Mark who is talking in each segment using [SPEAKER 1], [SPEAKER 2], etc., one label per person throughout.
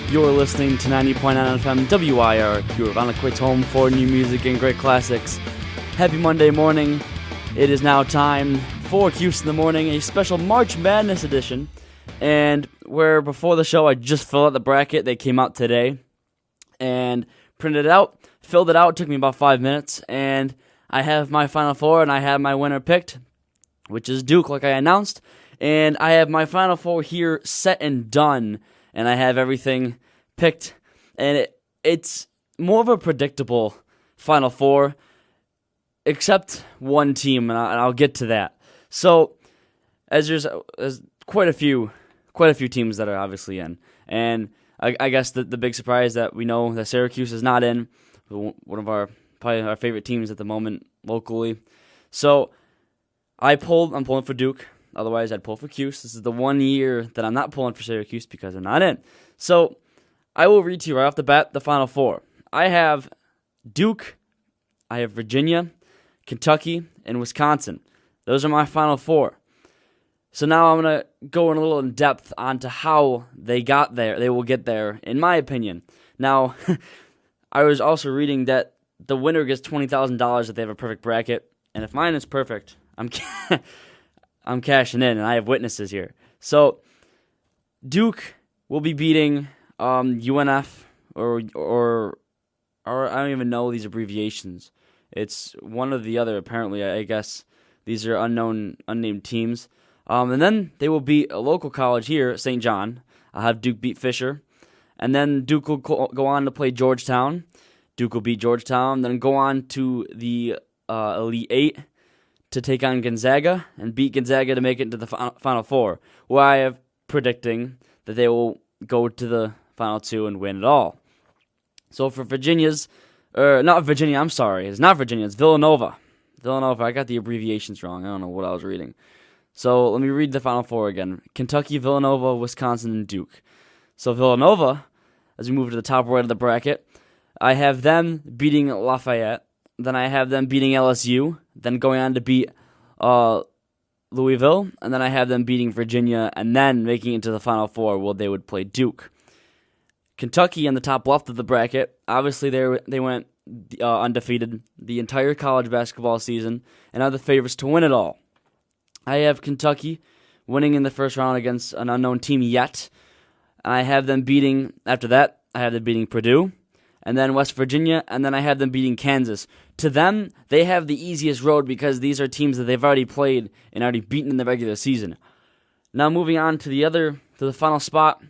[SPEAKER 1] You're listening to 90.9 FM WIRQ, Quick's home for new music and great classics. Happy Monday morning. It is now time for Cuse in the Morning, a special March Madness edition. And where before the show I just filled out the bracket, they came out today and printed it out, filled it out. It took me about 5 minutes, and I have my Final Four, and I have my winner picked, which is Duke, like I announced. And I have my Final Four here set and done, and I have everything picked. And it's more of a predictable Final Four, except one team, and I'll get to that. So, as there's quite a few teams that are obviously in, and I guess the big surprise that we know that Syracuse is not in, one of probably our favorite teams at the moment locally. So, I'm pulling for Duke. Otherwise, I'd pull for Cuse. This is the 1 year that I'm not pulling for Syracuse because they're not in. So, I will read to you right off the bat the Final Four. I have Duke, I have Virginia, Kentucky, and Wisconsin. Those are my Final Four. So now I'm going to go in a little in depth onto how they got there. They will get there, in my opinion. Now, I was also reading that the winner gets $20,000 if they have a perfect bracket. And if mine is perfect, I'm cashing in, and I have witnesses here. So, Duke will be beating UNF, or I don't even know these abbreviations. It's one or the other, apparently. I guess these are unnamed teams. And then they will beat a local college here, St. John. I'll have Duke beat Fisher. And then Duke will go on to play Georgetown. Duke will beat Georgetown, then go on to the Elite Eight to take on Gonzaga and beat Gonzaga to make it into the Final Four, where I am predicting that they will go to the Final Two and win it all. So for It's not Virginia, it's Villanova. I got the abbreviations wrong. I don't know what I was reading. So let me read the Final Four again. Kentucky, Villanova, Wisconsin, and Duke. So Villanova, as we move to the top right of the bracket, I have them beating Lafayette. Then I have them beating LSU. Then going on to beat Louisville. And then I have them beating Virginia. And then making it to the Final Four where they would play Duke. Kentucky on the top left of the bracket. Obviously they went undefeated the entire college basketball season and are the favorites to win it all. I have Kentucky winning in the first round against an unknown team yet. I have them beating, after that, I have them beating Purdue, and then West Virginia, and then I have them beating Kansas. To them, they have the easiest road because these are teams that they've already played and already beaten in the regular season. Now moving on to the final spot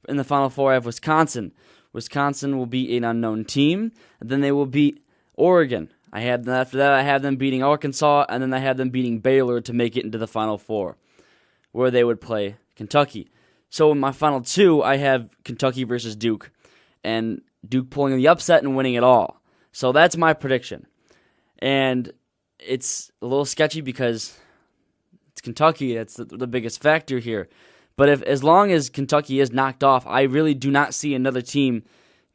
[SPEAKER 1] in the Final Four, I have Wisconsin. Wisconsin will beat an unknown team, and then they will beat Oregon. After that, I have them beating Arkansas, and then I have them beating Baylor to make it into the Final Four, where they would play Kentucky. So in my final two, I have Kentucky versus Duke, and Duke pulling the upset and winning it all. So that's my prediction. And it's a little sketchy because it's Kentucky. That's the biggest factor here. But as long as Kentucky is knocked off, I really do not see another team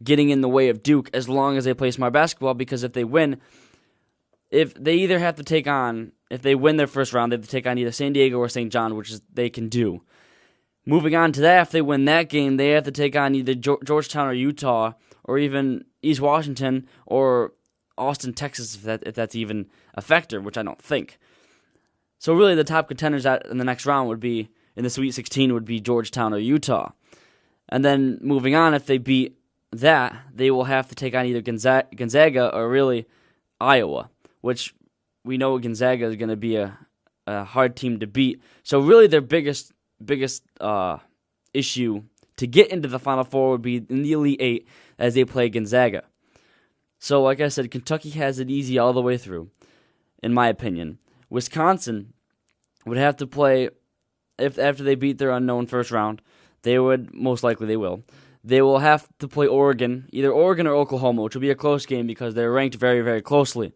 [SPEAKER 1] getting in the way of Duke as long as they play smart basketball, because if they win, if they win their first round, they have to take on either San Diego or St. John, which they can do. Moving on to that, if they win that game, they have to take on either Georgetown or Utah, or even East Washington or Austin, Texas, if that's even a factor, which I don't think. So really the top contenders in the next round would be, in the Sweet 16, would be Georgetown or Utah. And then moving on, if they beat that, they will have to take on either Gonzaga or really Iowa, which we know Gonzaga is going to be a hard team to beat. So really their biggest issue to get into the Final Four would be in the Elite Eight as they play Gonzaga. So like I said, Kentucky has it easy all the way through, in my opinion. Wisconsin would have to play, after they beat their unknown first round, they will have to play Oregon, either Oregon or Oklahoma, which will be a close game because they're ranked very, very closely.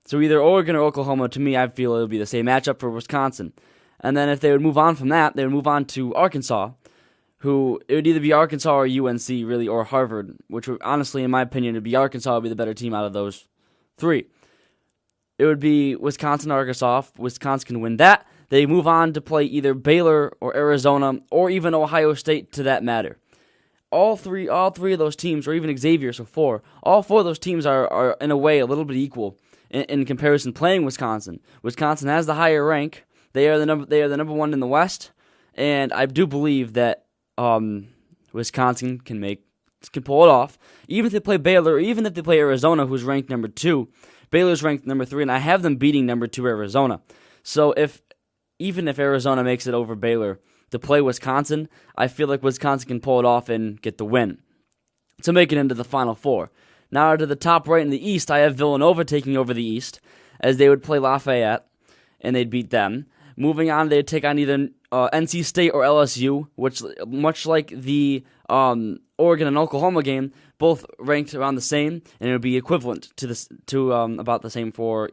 [SPEAKER 1] So either Oregon or Oklahoma, to me, I feel it would be the same matchup for Wisconsin. And then if they would move on from that, they would move on to Arkansas, who it would either be Arkansas or UNC, really, or Harvard, which would, honestly, in my opinion, would be Arkansas would be the better team out of those three. It would be Wisconsin, Arkansas. Wisconsin can win that. They move on to play either Baylor or Arizona or even Ohio State, to that matter. All three of those teams, or even Xavier, so four. All four of those teams are in a way a little bit equal in comparison. Playing Wisconsin, Wisconsin has the higher rank. They are the number one in the West, and I do believe that Wisconsin can pull it off. Even if they play Baylor, or even if they play Arizona, who's ranked number 2. Baylor's ranked number 3, and I have them beating number 2 Arizona. So even if Arizona makes it over Baylor to play Wisconsin, I feel like Wisconsin can pull it off and get the win to make it into the Final Four. Now to the top right in the East, I have Villanova taking over the East, as they would play Lafayette, and they'd beat them. Moving on, they'd take on either NC State or LSU, which, much like the Oregon and Oklahoma game, both ranked around the same, and it would be equivalent to about the same for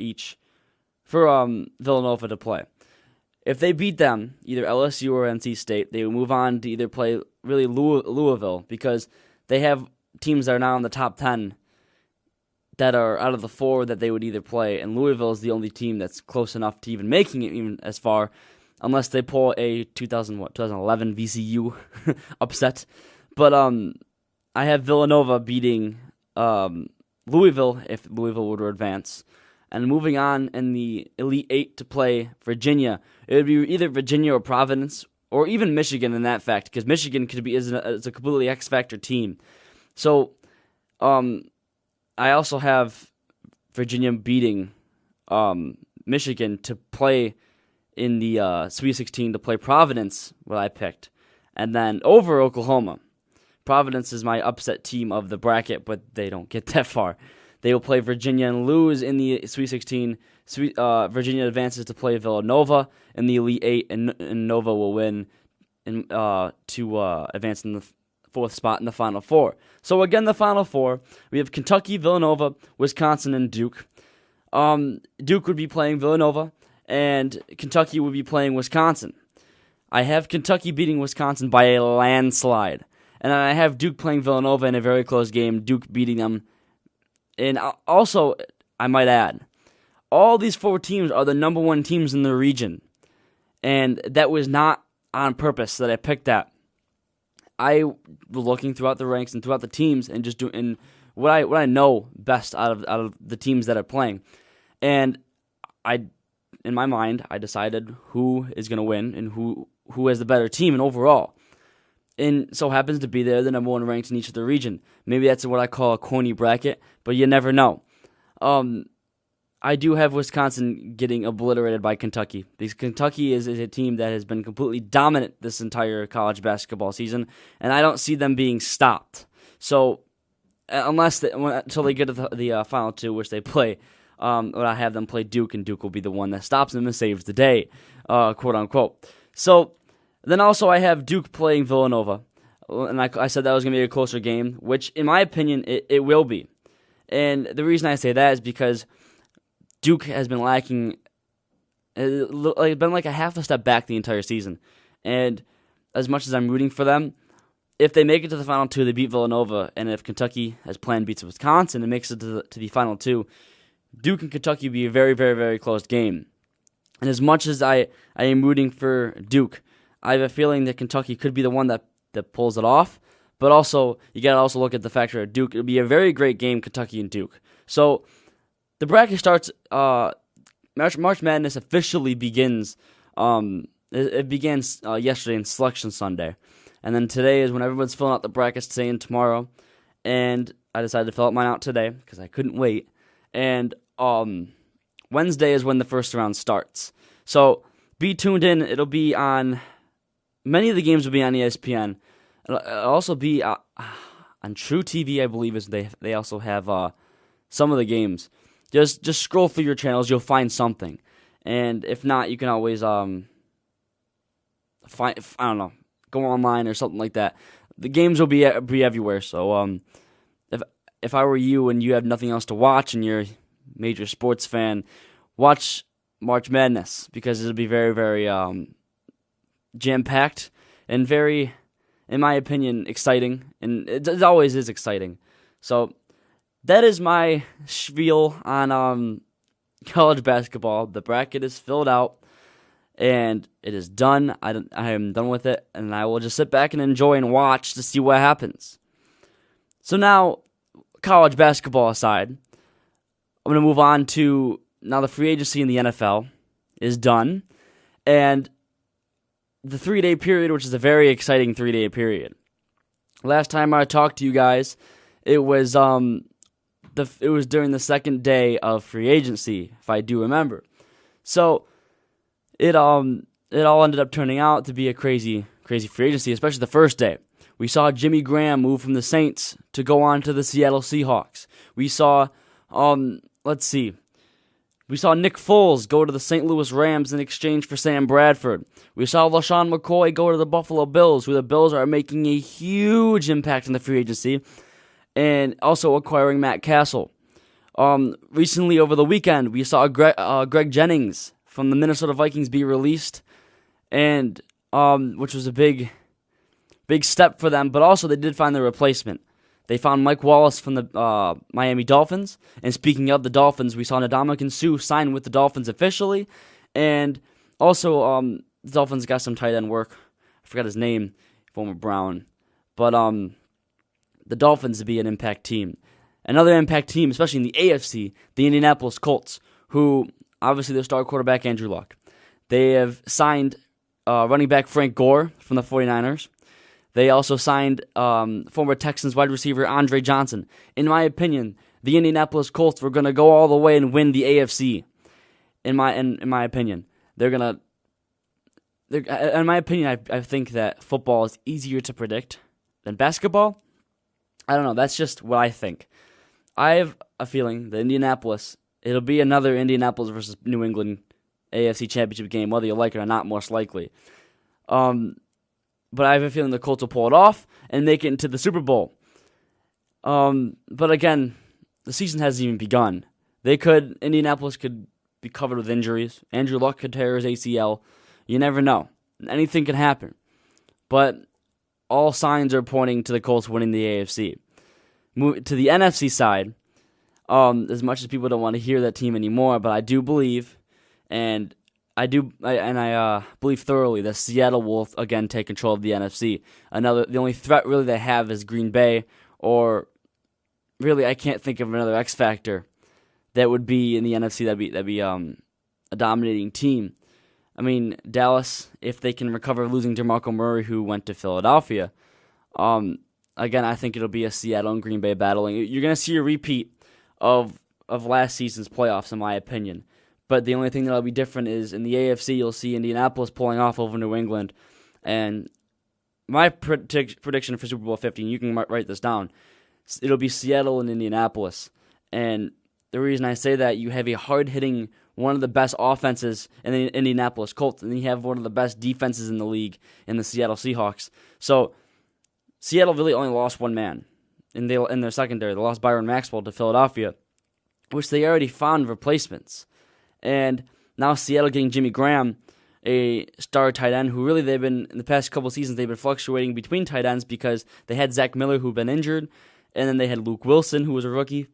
[SPEAKER 1] Villanova to play. If they beat them, either LSU or NC State, they would move on to either play really Louisville, because they have teams that are now in the top 10 that are out of the 4 that they would either play, and Louisville is the only team that's close enough to even making it even as far, unless they pull a 2011 VCU upset. But I have Villanova beating Louisville if Louisville would advance. And moving on in the Elite 8 to play Virginia, it would be either Virginia or Providence, or even Michigan in that fact, because Michigan is a completely X-Factor team. So I also have Virginia beating Michigan to play in the Sweet 16 to play Providence, what I picked, and then over Oklahoma. Providence is my upset team of the bracket, but they don't get that far. They will play Virginia and lose in the Sweet 16. Virginia advances to play Villanova in the Elite 8, and Nova will win to advance in the 4th spot in the Final Four. So again, the Final Four, we have Kentucky, Villanova, Wisconsin, and Duke. Duke would be playing Villanova, and Kentucky would be playing Wisconsin. I have Kentucky beating Wisconsin by a landslide. And I have Duke playing Villanova in a very close game, Duke beating them. And also, I might add, all these 4 teams are the number 1 teams in the region. And that was not on purpose that I picked that. I was looking throughout the ranks and throughout the teams and just doing what I know best out of the teams that are playing. And in my mind, I decided who is going to win and who has the better team and overall. And so happens to be they're the number 1 ranked in each of the region. Maybe that's what I call a corny bracket, but you never know. I do have Wisconsin getting obliterated by Kentucky, because Kentucky is a team that has been completely dominant this entire college basketball season, and I don't see them being stopped. So until they get to the final 2, which they play, I have them play Duke, and Duke will be the one that stops them and saves the day, quote unquote. So then also I have Duke playing Villanova, and I said that was going to be a closer game, which in my opinion it will be. And the reason I say that is because Duke has been lacking, been like a half a step back the entire season. And as much as I'm rooting for them, if they make it to the Final 2, they beat Villanova, and if Kentucky, as planned, beats Wisconsin and makes it to the Final 2, Duke and Kentucky will be a very, very, very close game. And as much as I am rooting for Duke, I have a feeling that Kentucky could be the one that pulls it off. But also, you got to also look at the factor of Duke. It'll be a very great game, Kentucky and Duke. So the bracket starts. March Madness officially begins. It began yesterday in Selection Sunday, and then today is when everyone's filling out the brackets today and tomorrow. And I decided to fill out mine out today because I couldn't wait. And Wednesday is when the first round starts. So be tuned in. It'll be on. Many of the games will be on ESPN. It'll also be on True TV, I believe. They also have some of the games. Just scroll through your channels, you'll find something. And if not, you can always find, I don't know, go online or something like that. The games will be everywhere. So if I were you and you have nothing else to watch and you're a major sports fan, watch March Madness, because it'll be very, very jam-packed and very in my opinion, exciting, and it always is exciting. So that is my spiel on college basketball. The bracket is filled out, and it is done. I am done with it, and I will just sit back and enjoy and watch to see what happens. So now, college basketball aside, I'm going to move on to now the free agency in the NFL is done, and the 3-day period, which is a very exciting 3-day period. Last time I talked to you guys, it was during the second day of free agency, if I do remember. So it all ended up turning out to be a crazy free agency, especially the first day. We saw Jimmy Graham move from the Saints to go on to the Seattle Seahawks. We saw We saw Nick Foles go to the St. Louis Rams in exchange for Sam Bradford. We saw LaShawn McCoy go to the Buffalo Bills, who the Bills are making a huge impact in the free agency, and also acquiring Matt Castle. Recently, over the weekend, we saw Greg Jennings from the Minnesota Vikings be released, and which was a big step for them, but also they did find their replacement. They found Mike Wallace from the Miami Dolphins, and speaking of the Dolphins, we saw Ndamukong Suh sign with the Dolphins officially, and also the Dolphins got some tight end work. I forgot his name, former Brown, but the Dolphins to be an impact team. Another impact team, especially in the AFC, the Indianapolis Colts, who obviously their star quarterback Andrew Luck. They have signed running back Frank Gore from the 49ers. They also signed former Texans wide receiver Andre Johnson. In my opinion, the Indianapolis Colts were going to go all the way and win the AFC. In my opinion, I think that football is easier to predict than basketball. I don't know. That's just what I think. I have a feeling that Indianapolis, it'll be another Indianapolis versus New England AFC Championship game, whether you like it or not, most likely. But I have a feeling the Colts will pull it off and make it into the Super Bowl. But again, the season hasn't even begun. Indianapolis could be covered with injuries. Andrew Luck could tear his ACL. You never know. Anything can happen. But all signs are pointing to the Colts winning the AFC. Move to the NFC side, as much as people don't want to hear that team anymore, but I do believe, and I believe thoroughly that Seattle will again take control of the NFC. The only threat really they have is Green Bay, or really I can't think of another X factor that would be in the NFC that'd be a dominating team. I mean, Dallas, if they can recover losing DeMarco Murray, who went to Philadelphia, again I think it'll be a Seattle and Green Bay battling. You're gonna see a repeat of last season's playoffs, in my opinion. But the only thing that'll be different is in the AFC, you'll see Indianapolis pulling off over New England. And my prediction for Super Bowl 50, and you can write this down, it'll be Seattle and Indianapolis. And the reason I say that, you have a hard-hitting, one of the best offenses in the Indianapolis Colts, and you have one of the best defenses in the league in the Seattle Seahawks. So Seattle really only lost one man in their secondary. They lost Byron Maxwell to Philadelphia, which they already found replacements. And now Seattle getting Jimmy Graham, a star tight end, who really in the past couple seasons, they've been fluctuating between tight ends because they had Zach Miller, who'd been injured, and then they had Luke Wilson, who was a rookie.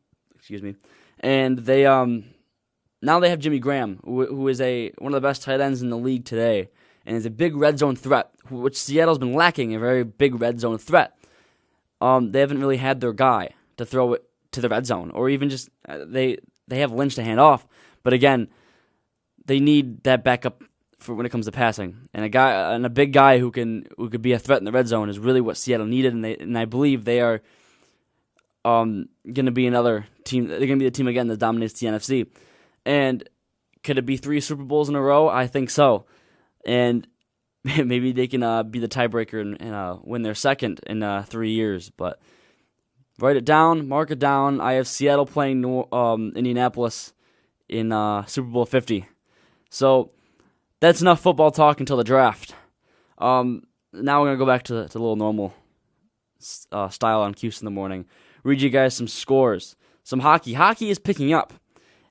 [SPEAKER 1] And they now they have Jimmy Graham, who is one of the best tight ends in the league today, and is a big red zone threat, which Seattle's been lacking, a very big red zone threat. They haven't really had their guy to throw it to the red zone, or even just they have Lynch to hand off. But again, they need that backup for when it comes to passing, and a big guy who could be a threat in the red zone is really what Seattle needed, and I believe they are going to be another team. They're going to be the team again that dominates the NFC. And could it be 3 Super Bowls in a row? I think so, and maybe they can be the tiebreaker and win their second in 3 years. But write it down, mark it down. I have Seattle playing Indianapolis in Super Bowl 50. So that's enough football talk until the draft. Now we're going to go back to the little normal style on Cuse in the morning. Read you guys some scores. Some hockey. Hockey is picking up.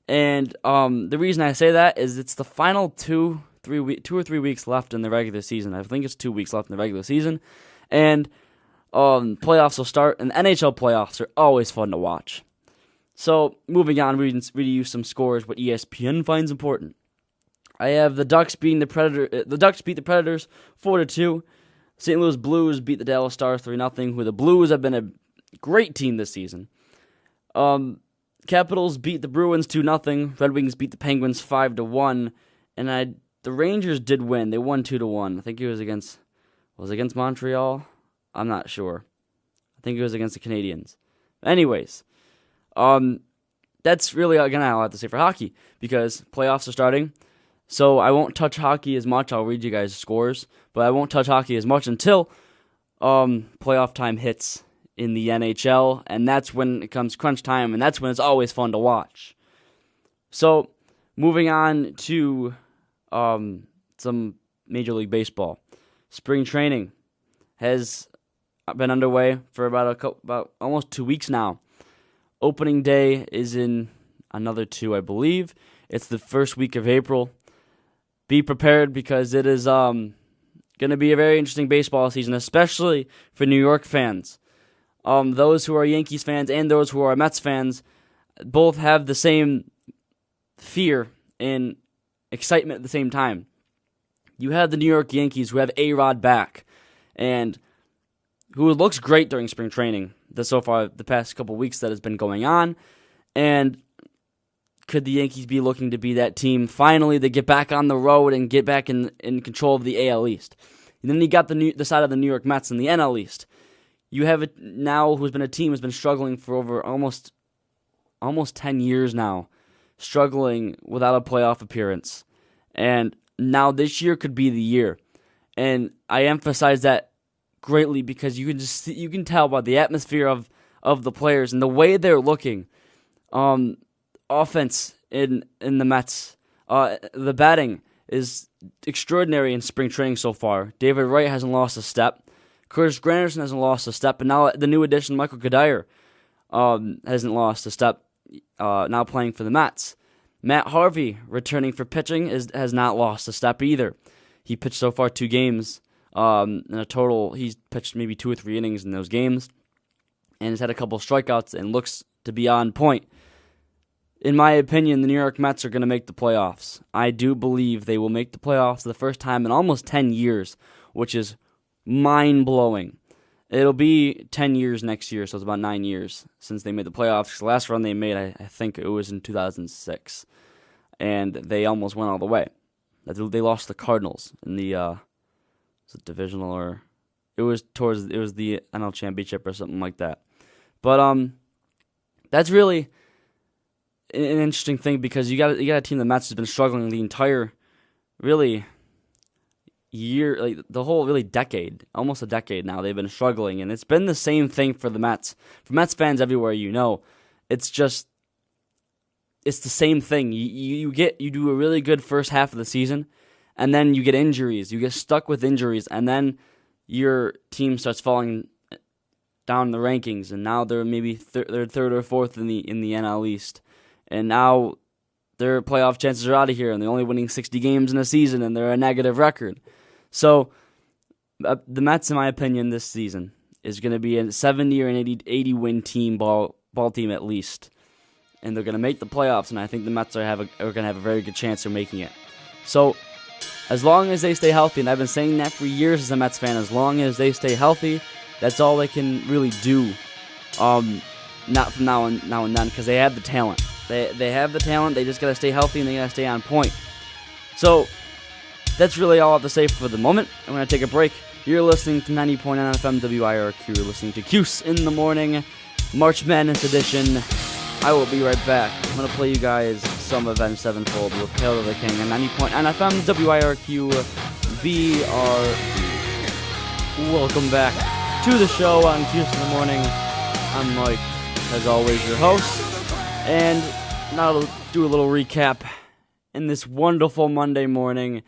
[SPEAKER 1] And the reason I say that is it's the final 2 or 3 weeks left in the regular season. I think it's 2 weeks left in the regular season. And playoffs will start, and the NHL playoffs are always fun to watch. So, moving on, reading you some scores, what ESPN finds important. I have the Ducks beating the Predators. The Ducks beat the Predators 4-2. St. Louis Blues beat the Dallas Stars 3-0. Who the Blues have been a great team this season. Capitals beat the Bruins 2-0. Red Wings beat the Penguins 5-1. And the Rangers did win. They won 2-1. I think it was against Montreal. I'm not sure. I think it was against the Canadiens. Anyways, that's really all I have to say for hockey because playoffs are starting. So I won't touch hockey as much. I'll read you guys' scores, but I won't touch hockey as much until playoff time hits in the NHL, and that's when it comes crunch time, and that's when it's always fun to watch. So moving on to some Major League Baseball. Spring training has been underway for about almost 2 weeks now. Opening day is in another 2, I believe. It's the first week of April. Be prepared because it is going to be a very interesting baseball season, especially for New York fans. Those who are Yankees fans and those who are Mets fans both have the same fear and excitement at the same time. You have the New York Yankees who have A-Rod back and who looks great during spring training. So far, the past couple weeks that has been going on. And could the Yankees be looking to be that team finally to get back on the road and get back in control of the AL East? And then you got the side of the New York Mets in the NL East. You have it now who's been a team who's been struggling for over almost 10 years now, struggling without a playoff appearance. And now this year could be the year. And I emphasize that greatly because you can tell by the atmosphere of the players and the way they're looking. Offense in the Mets, the batting is extraordinary in spring training so far. David Wright hasn't lost a step. Curtis Granderson hasn't lost a step, and now the new addition, Michael Kadire, hasn't lost a step. Now playing for the Mets. Matt Harvey, returning for pitching, has not lost a step either. He pitched so far 2 games. In a total, he's pitched maybe 2 or 3 innings in those games, and has had a couple strikeouts and looks to be on point. In my opinion, the New York Mets are going to make the playoffs. I do believe they will make the playoffs for the first time in almost 10 years, which is mind-blowing. It'll be 10 years next year, so it's about 9 years since they made the playoffs. The last run they made, I think it was in 2006, and they almost went all the way. They lost the Cardinals in the was it divisional or it was the NL Championship or something like that. But that's really an interesting thing because you got a team, the Mets, has been struggling the entire really year, like the whole really decade, almost a decade now. They've been struggling, and it's been the same thing for the Mets. For Mets fans everywhere, it's the same thing. You do a really good first half of the season, and then you get injuries. You get stuck with injuries, and then your team starts falling down the rankings, and now they're maybe they're third or fourth in the NL East. And now their playoff chances are out of here, and they're only winning 60 games in a season, and they're a negative record. So the Mets, in my opinion, this season is going to be a 70 or an 80 win team, ball team at least, and they're going to make the playoffs. And I think the Mets are going to have a very good chance of making it. So as long as they stay healthy, and I've been saying that for years as a Mets fan, as long as they stay healthy, that's all they can really do. Not from now and then, because they have the talent. They have the talent. They just got to stay healthy, and they got to stay on point. So that's really all I have to say for the moment. I'm going to take a break. You're listening to 90.9 FM WIRQ. You're listening to Cuse in the Morning, March Madness edition. I will be right back. I'm going to play you guys some Avenged Sevenfold with Hail to the King on 90.9 FM WIRQ VRQ. Welcome back to the show on Cuse in the Morning. I'm Mike, as always, your host. And now to do a little recap. In this wonderful Monday morning,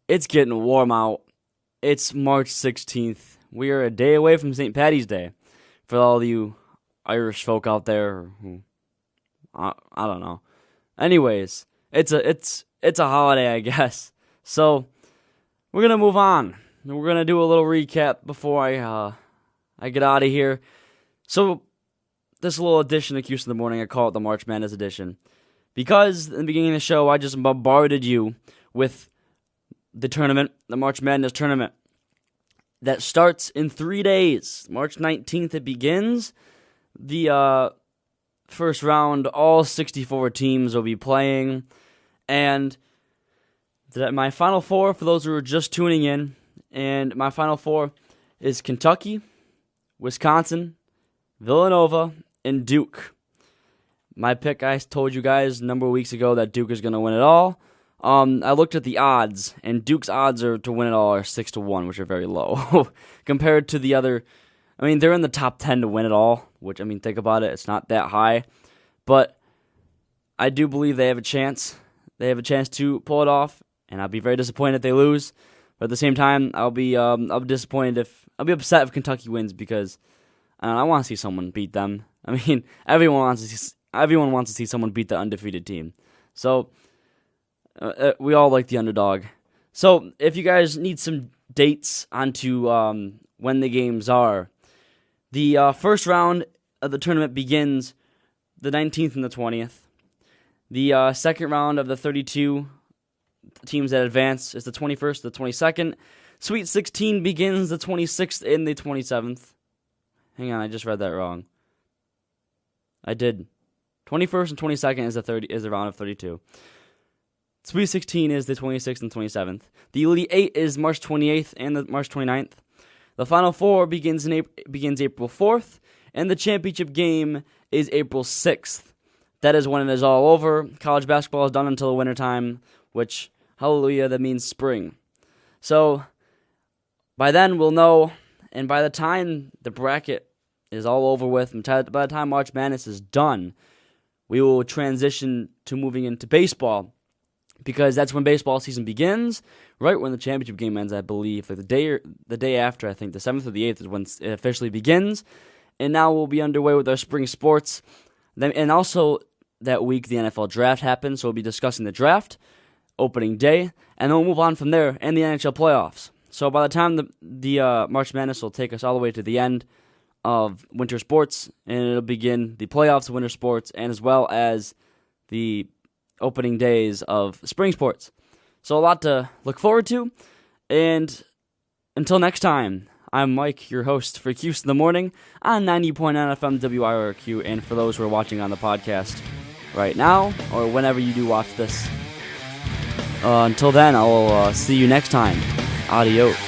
[SPEAKER 1] it's getting warm out. It's March 16th. We are a day away from St. Paddy's Day. For all you Irish folk out there who, I don't know. Anyways, it's a holiday, I guess. So we're gonna move on. we're going to do a little recap before I get out of here. So, this little edition of Cuse in the Morning, I call it the March Madness edition. Because in the beginning of the show, I just bombarded you with the tournament, the March Madness tournament, that starts in 3 days. March 19th it begins. The first round, all 64 teams will be playing. And my Final Four, for those who are just tuning in, and my Final Four is Kentucky, Wisconsin, Villanova, and Duke. My pick, I told you guys a number of weeks ago that Duke is going to win it all. I looked at the odds, and Duke's odds to win it all are 6-1, which are very low compared to the other. I mean, they're in the top 10 to win it all, which, I mean, think about it, it's not that high. But I do believe they have a chance. They have a chance to pull it off, and I'll be very disappointed if they lose. But at the same time, I'll be disappointed I'll be upset if Kentucky wins because I want to see someone beat them. I mean, everyone wants to see someone beat the undefeated team. So we all like the underdog. So if you guys need some dates onto when the games are, the first round of the tournament begins the 19th and the 20th. The second round of the 32 teams that advance is the 21st to the 22nd. Sweet 16 begins the 26th and the 27th. Hang on, I just read that wrong. I did. 21st and 22nd is the round of 32. Sweet 16 is the 26th and 27th. The Elite 8 is March 28th and the March 29th. The Final Four begins April 4th, and the championship game is April 6th. That is when it is all over. College basketball is done until the wintertime, which, hallelujah, that means spring. So, by then we'll know, and by the time the bracket is all over with, and by the time March Madness is done, we will transition to moving into baseball, because that's when baseball season begins, right when the championship game ends, I believe. Like the day after, I think, the 7th or the 8th is when it officially begins, and now we'll be underway with our spring sports. And also, that week, the NFL draft happens, so we'll be discussing the draft, opening day, and then we'll move on from there, and the NHL playoffs. So by the time the March Madness will take us all the way to the end of winter sports, and it'll begin the playoffs of winter sports, and as well as the opening days of spring sports. So a lot to look forward to, and until next time, I'm Mike, your host for Cuse in the Morning on 90.9 FM WIRQ, and for those who are watching on the podcast right now, or whenever you do watch this. Until then, I'll see you next time. Adios.